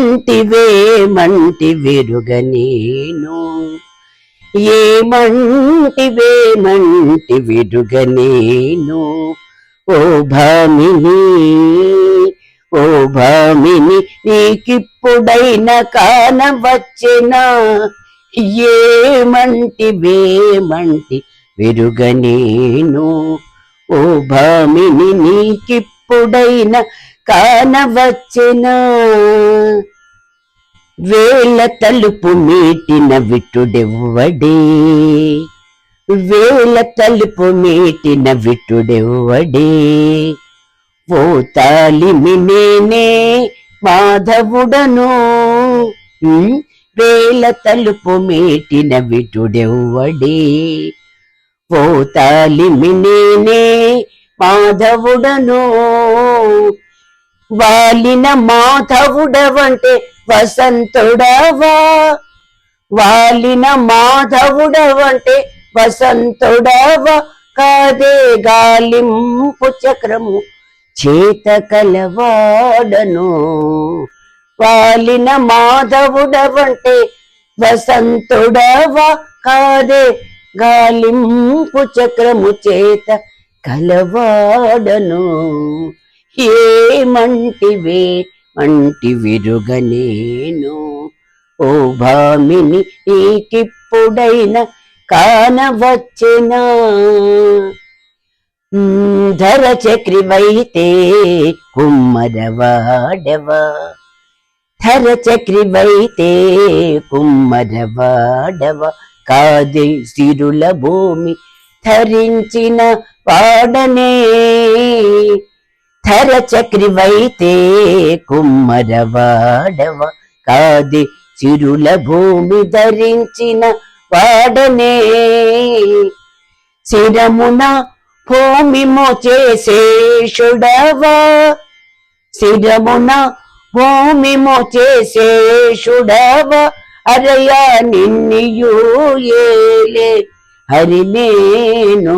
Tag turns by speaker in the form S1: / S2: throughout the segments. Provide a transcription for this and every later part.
S1: ఏమంటివేమంటి విరుగ నేను, ఏమంటివేమంటి విరుగ నేను. ఓ భామిని, ఓ భామిని, నీకిప్పుడైనా కానవచ్చెనా, ఏమంటివేమంటి విరుగ నేను. ఓ భామిని, నీకిప్పుడైనా కానవచ్చెనా. వేళ తలుపు మీటిన విటుడెవ్వడే, వేళ తలుపు మీటిన విటుడెవ్వడే. ఓ తాలిమి నేనే మాధవుడను, వేళ తలుపు మీటిన విటుడెవ్వడే. ఓ తాలిమి నేనే మాధవుడను. వాలిన మాధవుడవంటే వసంతుడవా, వాలిన మాధవుడవంటే వసంతుడవా. కాదే గాలింపు చక్రము చేత కలవాడను. వాలిన మాధవుడవంటే వసంతుడవా, కాదే గాలింపు చక్రము చేత కలవాడను. ఏమంటివేమంటి విరుగ నేను. ఓ భామిని, నీకిప్పుడైనా కానవచ్చెనా. ధర చక్రివైతే కుమ్మరవాడవా, ధర చక్రివైతే కుమ్మరవాడవా. కాదే సిరుల భూమి ధరించిన వాడనే. ధర చక్రివైతే కుమ్మరవాడవ, కాదే సిరుల భూమి ధరించిన వాడనే. శిరమున భూమి మోచేసేషుడవా, శిరమున భూమి మోచేసేషుడవా. అరయా నిన్నియూ ఏలే హరి నేను.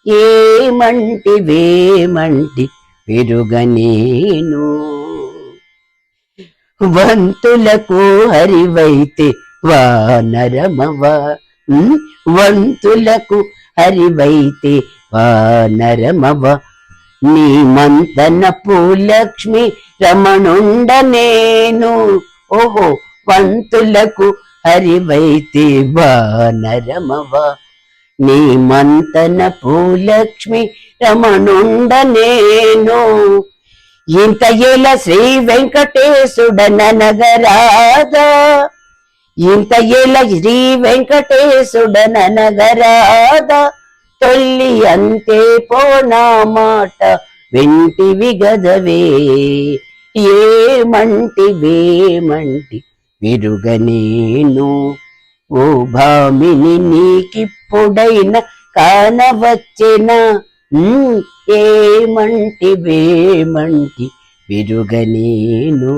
S1: ఏమంటివేమంటి విరుగ నేను. వంతులకు హరివైతే వానరమవ, వంతులకు హరివైతే వానరమవ. నీ మంతనపు లక్ష్మి రమణుండ నేను. ఓహో, వంతులకు హరివైతే వానరమవ. నీ మంతనపు లక్ష్మి రమణుండ నేను. ఇంత ఏల శ్రీ వెంకటేశుడననగరాదా, ఇంత ఏల శ్రీ వెంకటేశుడననగరాదా. తొల్లి అంతే పోనా మాట వెంటివి గదవే. ఏమంటివేమంటి విరుగ నేను. ఓ భామిని, నీకిప్పుడైనా కానవచ్చెనా, ఏమంటివేమంటి విరుగ నేను.